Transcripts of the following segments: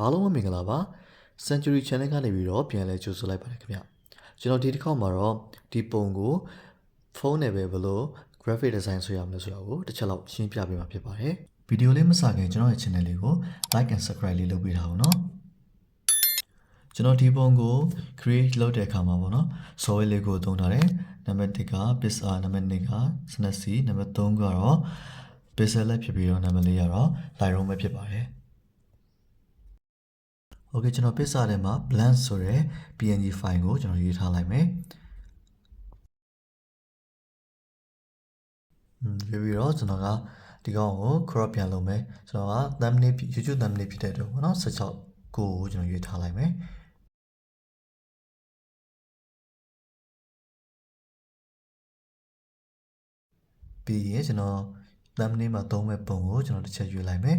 အားလုံးမင်္ဂလာပါ Century Channel ကနေပြီးတော့ပြန်လဲကြိုဆိုလိုက်ပါတယ်ခင်ဗျကျွန်တော်ဒီတစ်ခေါက်မှာတော့ဒီပုံကိုဖုန်းနဲ့ပဲဘလို့ graphic design ဆွဲရမလဲဆိုတာကိုတစ်ချက်လောက်ရှင်းပြပေးမှာဖြစ်ပါတယ်ဗီဒီယိုလေးမစခင်ကျွန်တော်ရဲ့ channel လေးကို like and subscribe လေးလုပ်ပေးထားအောင်နော်ကျွန်တော်ဒီပုံကို create လုပ်တဲ့အခါမှာပေါ့နော် software လေးကိုသုံးထားတယ်နံပါတ်1က pixel နံပါတ်2က Snapseed နံပါတ်3ကတော့ pixel လက်ဖြစ်ပြီးတော့နံပါတ်4ကတော့ Lightroom ပဲဖြစ်ပါတယ်โอเคကျွန်တော် pixel ထဲမှာ blank ဆိုတဲ့ png file ကိုကျွန်တော်ရေးထားလိုက်မယ်ပြီးတော့ကျွန်တော်ကဒီကောင်ကို crop ပြန်လုပ်မယ်ကျွန်တော်က thumbnail YouTube thumbnail ဖြစ်တဲ့အတွက်ပေါ့နော်16ကိုကျွန်တော်ရေးထားလိုက်မယ်ပြီးရင်ကျွန်တော် thumbnail မှာသုံးမဲ့ပုံကိုကျွန်တော်တစ်ချက်ရွေးလိုက်မယ်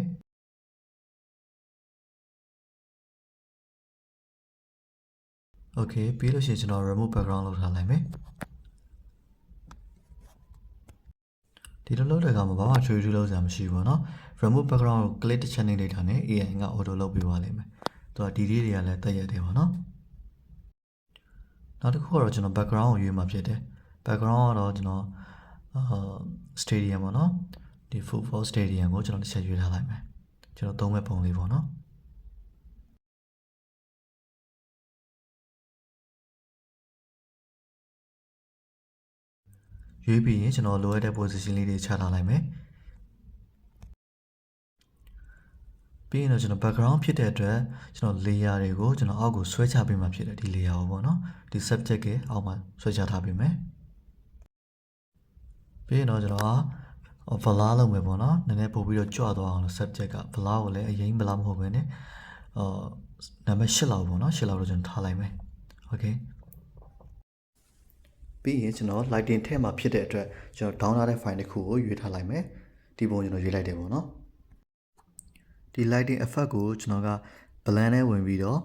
โอเคပြီးလို့ရှိရင်ကျွန်တော် remove background လုပ်ထားလိုက်မယ်ဒီလိုလုပ်တဲ့အခါမှာဘာမှထွေထွေလုပ်စရာမရှိဘူးเนาะ remove background ကို click တစ်ချက်နေလိုက်တာနဲ့ AI က auto လုပ်ပေးပါလိမ့်မယ်သူကဒီလေးတွေကလည်းတက်ရက်တယ်ပေါ့နော်နောက်တစ်ခုကတော့ကျွန်တော် background ကိုရွေးမှာဖြစ်တယ် background ကတော့ကျွန်တော်stadium ပေါ့နော်ဒီ football stadium ကိုကျွန်တော်တစ်ချက်ရွေးထားလိုက်မယ်ကျွန်တော်သုံးမဲ့ပုံလေးပေါ့နော်ရွေးပြီးရင်ကျွန်တော်လိုအပ်တဲ့ position လေးတွေချထားလိုက်မယ်ပြီးရင်တော့ကျွန်တော် background ဖြစ်တဲ့အတွက်ကျွန်တော် layer တွေကိုကျွန်တော်အောက်ကိုဆွဲချပေးမှဖြစ်တယ်ဒီ layer ကိုပေါ့နော်ဒီ subject ရဲ့အောက်မှာဆွဲချထားပေးမယ်ပြီးရင်တော့ကျွန်တော်blur လုပ်မယ်ပေါ့နော်နည်းနည်းပို့ပြီးတော့ကြွသွားအောင်လို့ subject က blur ကိုလည်းအရင် blur မဟုတ်ဘဲနဲ့နံပါတ်8လောက်ပေါ့နော်8လောက်တော့ကျွန်တော်ထားလိုက်မယ် okay ပြီးရင်ကျွန်တော် lighting ထဲမှာဖြစ်တဲ့အတွက်ကျွန်တော် down ထားတဲ့ file တစ်ခုကိုရွေးထားလိုက်မယ်ဒီပုံကျွန်တော်ရွေးလိုက်တယ်ပေါ့နော်ဒီ lighting effect ကိုကျွန်တော်က blend နဲ့ဝင်ပြီးတော့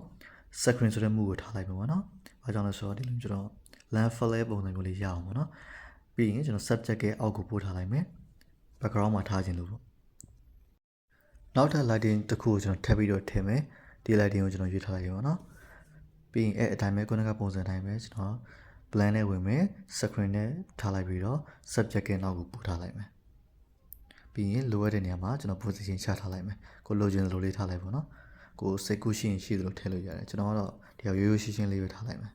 screen ဆိုတဲ့မှုကိုထားလိုက်ပါပေါ့နော်။ဘာကြောင့်လဲဆိုတော့ဒီလိုကျွန်တော် lamp flare ပုံစံမျိုးလေးရအောင်ပေါ့နော်။ပြီးရင်ကျွန်တော် subject ရဲ့အောက်ကိုပို့ထားလိုက်မယ်။ background မှာထားခြင်းလို့ပေါ့။နောက်ထပ် lighting တစ်ခုကိုကျွန်တော်ထပ်ပြီးတော့ထည့်မယ်။ဒီ lighting ကိုကျွန်တော်ရွေးထားလိုက်ရပါတော့။ပြီးရင်အဲ့အတိုင်းပဲခုနကပုံစံအတိုင်းပဲကျွန်တော် blend နဲ့ဝင်မယ် screen နဲ့ထားလိုက်ပြီးတော့ subject ရဲ့နောက်ကိုပို့ထားလိုက်မယ်။ပြီးရင်လိုအပ်တဲ့နေရာမှာကျွန်တော် position ချထားလိုက်မယ်ကိုလိုချင်လိုလေးထားလိုက်ပါတော့ကိုစိတ်ကူးရှိရင်ရှိသလိုထည့်လို့ရတယ်ကျွန်တော်ကတော့ဒီရိုးရိုးရှင်းရှင်းလေးပဲထားလိုက်မယ်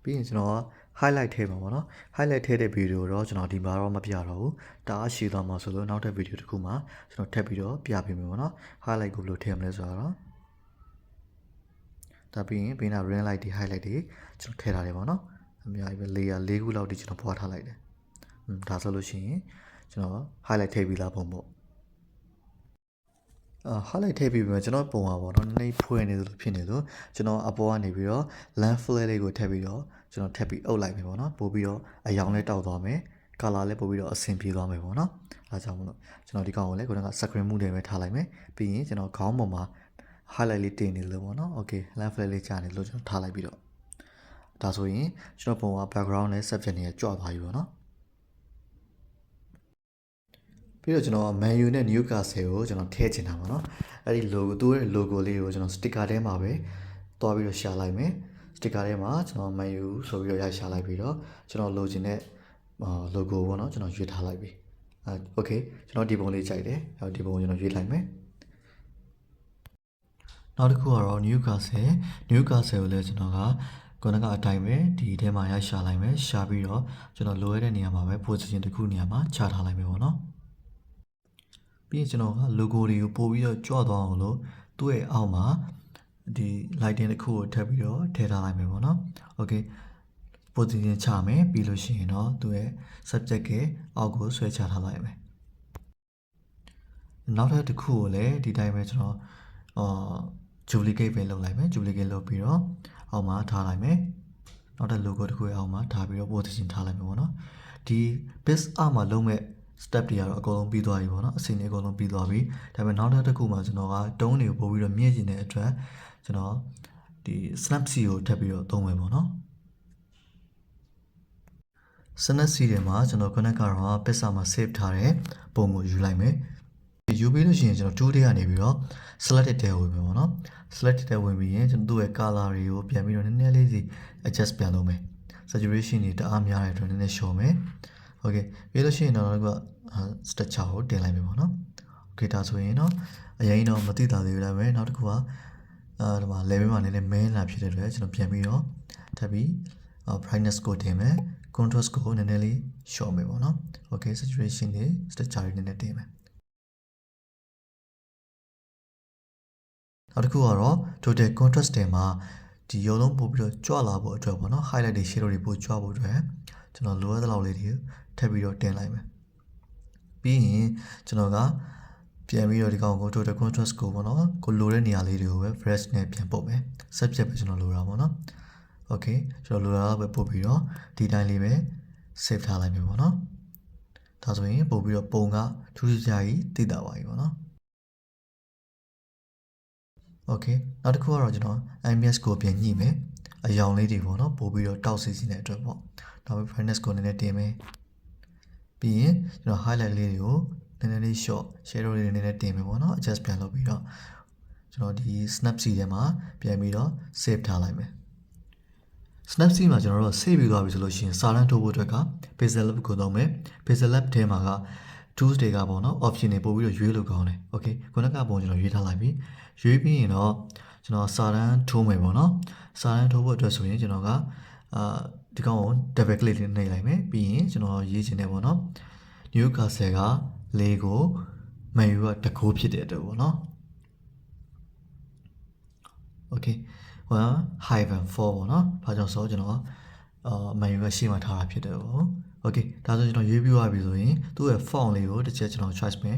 ပြီးရင်ကျွန်တော်က highlight ထည့်မှာပေါ့နော် highlight ထည့်တဲ့ဗီဒီယိုတော့ကျွန်တော်ဒီမှာတော့မပြတော့ဘူးတအားရှည်သွားမှာဆိုလို့နောက်တဲ့ဗီဒီယိုတစ်ခုမှာကျွန်တော်ထပ်ပြီးတော့ပြပေးမယ်ပေါ့နော် highlight ကိုဘယ်လိုထည့်မလဲဆိုတော့ဒါပြီးရင်ဘေးနာ ring light တွေ highlight တွေကျွန်တော်ထည့်ထားတယ်ပေါ့နော်အများကြီးပဲ layer ၄ခုလောက်ဒီကျွန်တော်ဖွာထားလိုက်တယ်ဒါဆိုလို့ရှိရင်ကျွန်တော် highlight ထည့်ပြီးသားပုံပေါ့highlight ထည့်ပြီးပြီကျွန်တော်ပုံပါပေါ့နော်နည်းနည်းဖွယ်နေသလိုဖြစ်နေလို့ကျွန်တော်အပေါ်ကနေပြီးတော့ lamp flare လေးကိုထည့်ပြီးတော့ကျွန်တော်ထည့်ပြီးအုပ်လိုက်ပြီပေါ့နော်ပို့ပြီးတော့အရောင်လေးတောက်သွားမယ် color လေးပို့ပြီးတော့အဆင်ပြေသွားမယ်ပေါ့နော်အဲကြောင့်မလို့ကျွန်တော်ဒီကောင်ကိုလည်းခုနက screen မှုတွေပဲထားလိုက်မယ်ပြီးရင်ကျွန်တော်ခေါင်းပေါ်မှာ highlight လေးတင်နေလို့ပေါ့နော် okay lamp flare လေးကြာနေလို့ကျွန်တော်ထားလိုက်ပြီးတော့ဒါဆိုရင်ကျွန်တော်ပုံက background နဲ့ subject နဲ့ကြွသွားပြီပေါ့နော်ပြီးတော့ကျွန်တော် menu နဲ့ Newcastle ကိုကျွန်တော်ထည့်ချင်တာပါเนาะအဲ့ဒီ logo သူ့ရဲ့ logo လေးကိုကျွန်တော် sticker ထဲမှာပဲတွားပြီးတော့ရှာလိုက်မယ် sticker ထဲမှာကျွန်တော် menu ဆိုပြီးတော့ရိုက်ရှာလိုက်ပြီးတော့ကျွန်တော်လိုချင်တဲ့ logo ပေါ့เนาะကျွန်တော်ရွေးထားလိုက်ပြီokay ကျွန်တော်ဒီပုံလေးကြိုက်တယ်ဒီပုံကိုကျွန်တော်ရွေးလိုက်မယ်နောက်တစ်ခုကတော့ Newcastle ကိုလည်းကျွန်တော်ကခုနကအတိုင်းပဲဒီထဲမှာရိုက်ရှာလိုက်မယ်ရှာပြီးတော့ကျွန်တော်လိုရတဲ့နေရာမှာပဲ position တစ်ခုနေရာမှာချထားလိုက်မယ်ပေါ့เนาะပြီးရင်ကျွန်တော်က logo တွေကိုပို့ပြီးတော့ကြွသွားအောင်လို့သူ့ရဲ့အောက်မှာဒီ lighting တစ်ခုကိုထပ်ပြီးတော့ထည့်ထားလိုက်မယ်ပေါ့နော် okay position ချမယ်ပြီးလို့ရှိရင်တော့သူ့ရဲ့ subject ရဲ့အောက်ကိုဆွဲချထားလိုက်မယ်နောက်ထပ်တစ်ခုကိုလည်းဒီတိုင်းပဲကျွန်တော်duplicate ပဲလုပ်လိုက်မယ် duplicate လုပ်ပြီးတော့အောက်မှာထားလိုက်မယ်နောက်ထပ် logo တစ်ခုရဲ့အောက်မှာထားပြီးတော့ position ထားလိုက်မယ်ပေါ့နော်ဒီ base အောက်မှာလုံးမဲ့step တွေကတော့အကုန်လုံးပြီးသွားပြီပေါ့နော်အစီအစဉ်အကုန်လုံးပြီးသွားပြီဒါပေမဲ့နောက်တစ်ခုမှာကျွန်တော်ကတုံးတွေကိုပို့ပြီးတော့မြင့်ကျင်တဲ့အတွက်ကျွန်တော်ဒီ Snapseed ကိုထပ်ပြီးတော့သုံးမယ်ပေါ့နော် Snapseed ထဲမှာကျွန်တော်ခုနကတော့ pixel မှာ save ထားတဲ့ပုံကိုယူလိုက်မယ် ယူပြီးလို့ရှိရင်ကျွန်တော်2 day ကနေပြီးတော့ selected တဲ့ဝင်မယ်ပေါ့နော် selected တဲ့ဝင်ပြီးရင်ကျွန်တော်သူ့ရဲ့ color တွေကိုပြန်ပြီးတော့နည်းနည်းလေးစီ adjust ပြန်လုပ်မယ် saturation တွေတအားများတဲ့အတွက်နည်းနည်းလျှော့မယ် okay ပြီးလို့ရှိရင်တော့က structure ကိုတင်လိုက်မယ်ပေါ့နော် okay ဒါဆိုရင်တော့အရင်တော့မသိတာသေးဘူးလားပဲနောက်တစ်ခုကဒီမှာ level မှာနည်းနည်းမဲလာဖြစ်တဲ့အတွက်ကျွန်တော်ပြန်ပြီးတော့ထပ်ပြီး brightness ကိုတင်မယ် contrast ကိုနည်းနည်းလေးလျှော့မယ်ပေါ့နော် okay saturation တွေ structure တွေနည်းနည်းတင်မယ်နောက်တစ်ခုကတော့ total contrast တွေမှာဒီရုံလုံးပို့ပြီးတော့ကြွလာဖို့အတွက်ပေါ့နော် highlight တွေ shadow တွေပို့ကြွဖို့အတွက်ကျွန်တော်လိုအပ်တဲ့လောက်လေးတွေထပ်ပြီးတော့တင်လိုက်မယ်ပြီးရင်ကျွန်တော်ကပြန်ပြီးတော့ဒီကောင်ကို total contrast ကိုပေါ့နော်ကိုလိုတဲ့နေရာလေးတွေကိုပဲ brush နဲ့ပြန်ပုတ်မယ် subject ပဲကျွန်တော်လိုတာပေါ့နော် okay ကျွန်တော်လိုတာပဲပုတ်ပြီးတော့ဒီတိုင်းလေးပဲ save ထားလိုက်မယ်ပေါ့နော်ဒါဆိုရင်ပို့ပြီးတော့ပုံကထူးထူးခြားကြီးသိတာပါပြီပေါ့နော်okay နောက်တစ်ခုကတော့ကျွန်တော် IMS ကိုပြန်ညှိမယ်အယောင်လေးတွေပေါ့နော်ပို့ပြီးတော့တောက်စီစီတဲ့အတွက်ပေါ့နောက်ပြီး brightness ကိုနည်းနည်းတင်မယ်ပြီးရင်ကျွန်တော် highlight လေးတွေကိုနည်းနည်းလေး short shadow လေးတွေနည်းနည်းတင်မယ်ပေါ့နော် adjust ပြန်လုပ်ပြီးတော့ကျွန်တော်ဒီ snapseed ထဲမှာပြန်ပြီးတော့ save ထားလိုက်မယ် snapseed မှာကျွန်တော်တို့ save ပြီးသွားပြီဆိုလို့ရှိရင်စာတန်းထိုးဖို့အတွက်က pixel lab ကိုသုံးမယ် pixel lab ထဲမှာက tools တွေကပေါ့နော် option တွေပို့ပြီးတော့ရွေးလို့ကောင်းတယ် okay ခုနကပုံကျွန်တော်ရွေးထားလိုက်ပြီရွေးပြီးရင်တော့ကျွန်တော်စာတန်းထိုးမယ်ပေါ့နော်စာတန်းထိုးဖို့အတွက်ဆိုရင်ကျွန်တော်ကဒီကောင်ကို double click လေးနှိပ်လိုက်မယ်ပြီးရင်ကျွန်တော်ရေးချင်တယ်ပေါ့နော် new cursor က4ကို menu ကတကိုးဖြစ်တဲ့အတွက်ပေါ့နော် okay 1-4ပေါ့နော်ဘာကြောင့်ဆိုကျွန်တော်menu ကရှေ့မှာထားတာဖြစ်တယ်ပေါ့ okay ဒါဆိုကျွန်တော်ရွေးပြီးသွားပြီဆိုရင်သူ့ရဲ့ font လေးကိုတစ်ချက်ကျွန်တော် choice မယ်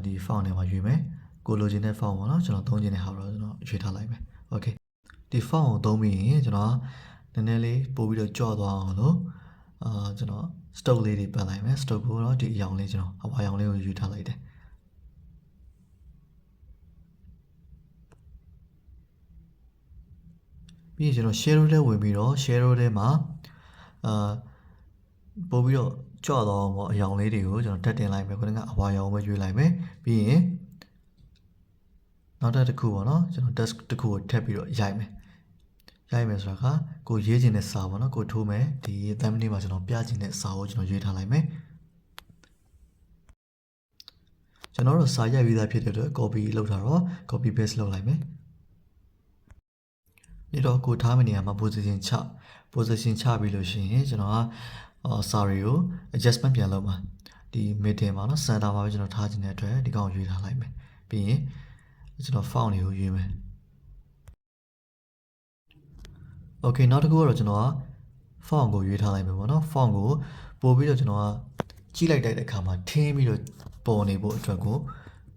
ဒီ font ထဲမှာရွေးမယ်ကိုလိုချင်တဲ့ font ပေါ့နော်ကျွန်တော်သုံးချင်တဲ့ဟာတော့ကျွန်တော်ရွေးထားလိုက်မယ် okay ဒီ font ကိုသုံးပြီးရင်ကျွန်တော်နည်းနည်းလေးပို့ပြီးတော့ကြော့သွားအောင်လို့ကျွန်တော် stroke လေးတွေပတ်လိုက်မယ် stroke ကိုတော့ဒီအရောင်လေးကျွန်တော်အဝါရောင်လေးကိုရွေးထားလိုက်တယ်ပြီးရင်ကျွန်တော် shadow ထဲဝင်ပြီးတော့ shadow ထဲမှာပို့ပြီးတော့ကြော့သွားအောင်ပေါ့အရောင်လေးတွေကိုကျွန်တော်တက်တင်လိုက်မယ်ခုနကအဝါရောင်ပဲရွေးလိုက်မယ်ပြီးရင်နောက်တစ်ခုပေါ့နော်ကျွန်တော် desk တစ်ခုကိုထပ်ပြီးတော့ရိုက်မယ်ဆိုတာကကိုရေးချင်တဲ့စာပေါ့နော်ကိုထိုးမယ်ဒီ thumbnail မှာကျွန်တော်ပြချင်တဲ့စာကိုကျွန်တော်ရွေးထားလိုက်မယ်ကျွန်တော်တို့စာရိုက်ပြီးသားဖြစ်တဲ့အတွက် copy လုပ်ထားတော့ copy paste လုပ်လိုက်မယ်ပြီးတော့ကိုထားမယ့်နေရာမှာ position ချပြီးလို့ရှိရင်ကျွန်တော်ကစာတွေကို adjustment ပြန်လုပ်မှာဒီ middle မှာနော် center မှာပဲကျွန်တော်ထားခြင်းတဲ့အတွက်ဒီကောင်ရွေးထားလိုက်မယ်ပြီးရင်ကျွန်တော် font တွေကိုရွေးမယ် okay နောက်တစ်ခုကတော့ကျွန်တော်က font ကိုရွေးထားလိုက်မယ်ပေါ့နော် font ကိုပို့ပြီးတော့ကျွန်တော်ကကြီးလိုက်တဲ့အခါမှာထင်းပြီးတော့ပေါ်နေဖို့အတွက်ကို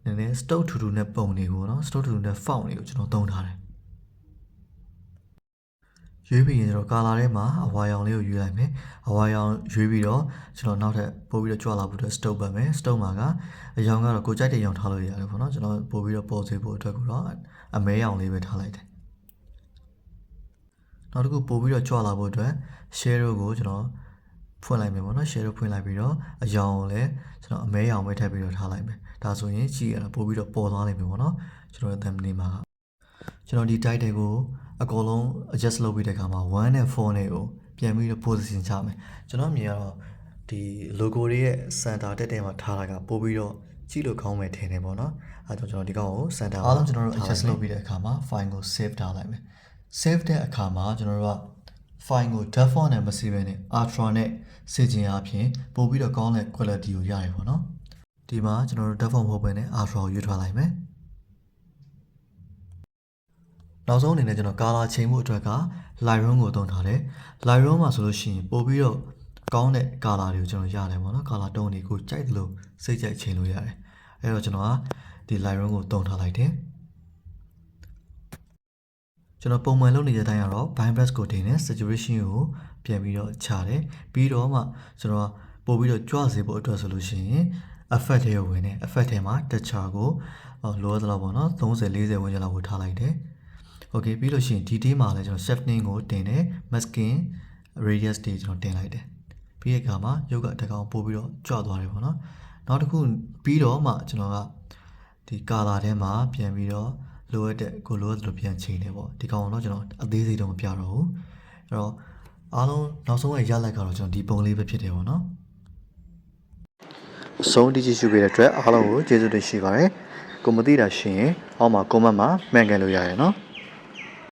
နည်းနည်း stroke ထူထူနဲ့ပုံတွေကိုနော် stroke ထူထူနဲ့ font တွေကိုကျွန်တော်သုံးထားတယ်ရွေးပြီးရင်ကျွန်တော် color ထဲမှာအဝါရောင်လေးကိုရွေးလိုက်မယ်အဝါရောင်ရွေးပြီးတော့ကျွန်တော်နောက်ထပ်ပို့ပြီးတော့ကြွလာဖို့အတွက် stroke ပတ်မယ် stroke မှာကအရောင်ကတော့ကိုကြိုက်တဲ့ရောင်ထားလို့ရတယ်ပေါ့နော်ကျွန်တော်ပို့ပြီးတော့ပေါ်စေဖို့အတွက်ကိုတော့အမဲရောင်လေးပဲထားလိုက်တယ်နောက်တစ်ခုပို့ပြီးတော့ကြွလာဖို့အတွက် shadow ကိုကျွန်တော်ဖွင့်လိုက်မယ်ပေါ့နော် shadow ဖွင့်လိုက်ပြီးတော့အရောင်ကိုလည်းကျွန်တော်အမဲရောင်ပဲထပ်ပြီးတော့ထားလိုက်မယ်ဒါဆိုရင်ကြည့်ရတာပို့ပြီးတော့ပေါ်သွားနိုင်မယ်ပေါ့နော်ကျွန်တော် thumbnail မှာကျွန်တော်ဒီ title ကိုအကုန်လုံး adjust လုပ်ပြီးတဲ့အခါမှာ1နဲ့4နဲ့ကိုပြန်ပြီးတော့ position ချမယ်ကျွန်တော်မြင်ရတော့ဒီ logo တွေရဲ့ center တက်မှာထားတာကပို့ပြီးတော့ကြည့်လို့ကောင်းမယ်ထင်တယ်ပေါ့နော်အဲဒါကြောင့်ကျွန်တော်ဒီကောင်ကို center အားလုံးကျွန်တော်တို့ adjust လုပ်ပြီးတဲ့အခါမှာ file ကို save ထားလိုက်မယ် save တဲ့အခါမှာကျွန်တော်တို့က file ကို default နဲ့မ save ဘဲနဲ့ ultra နဲ့ save ခြင်းအပြင်ပို့ပြီးတော့ကောင်းတဲ့ quality ကိုရရပေါ့နော်ဒီမှာကျွန်တော်တို့ default မဟုတ်ဘဲနဲ့ ultra ကိုရွေးထားလိုက်မယ်နောက်ဆုံးအနေနဲ့ကျွန်တော် color ချိန်မှုအတွက်က Lightroom ကိုသုံးထားတယ် Lightroom မှာဆိုလို့ရှိရင်ပို့ပြီးတော့ကောင်းတဲ့ color တွေကိုကျွန်တော်ရတယ်ပေါ့နော် color tone တွေကိုကြိုက်တယ်လို့စိတ်ကြိုက်ချိန်လို့ရတယ်အဲ့တော့ကျွန်တော်ကဒီ Lightroom ကိုသုံးထားလိုက်တယ်ကျွန်တော်ပုံမှန်လုပ်နေတဲ့အတိုင်းကတော့ bind brush ကိုတင်တယ် saturation ကိုပြန်ပြီးတော့ချတယ်ပြီးတော့မှကျွန်တော်ပို့ပြီးတော့ကြွစေဖို့အတွက်ဆိုလို့ရှိရင် effect ထဲကိုဝင်တယ် effect ထဲမှာ texture ကိုလိုအပ်သလောက်ပေါ့နော်30-40ဝန်းကျင်လောက်ကိုထားလိုက်တယ်okay ပြီးလို့ရှိရင် detail မှာလည်းကျွန်တော် shifting ကိုတင်တယ် masking radius တွေကျွန်တော်တင်လိုက်တယ်ပြီးတဲ့အခါမှာရုပ်ကတကောင်ပို့ပြီးတော့ကြွသွားတယ်ပေါ့နော် နောက်တစ်ခုပြီးတော့မှကျွန်တော်ကဒီကာလာထဲမှာပြန်ပြီးတော့လိုအပ်တဲ့ကိုလိုအပ်သလိုပြန်ချိန်တယ်ပေါ့ဒီကောင်တော့ကျွန်တော်အသေးစိတ်တော့မပြတော့ဘူးအဲ့တော့အားလုံးနောက်ဆုံးရဲ့ရလဒ်ကတော့ကျွန်တော်ဒီပုံလေးပဲဖြစ်တယ်ပေါ့နော်အဆုံးတိကျရှုပေးတဲ့အတွက်အားလုံးကိုကျေးဇူးတင်ရှိပါတယ်ကိုမသိတာရှိရင်အောက်မှာ comment မှာမှန်ကန်လို့ရရယ်နော်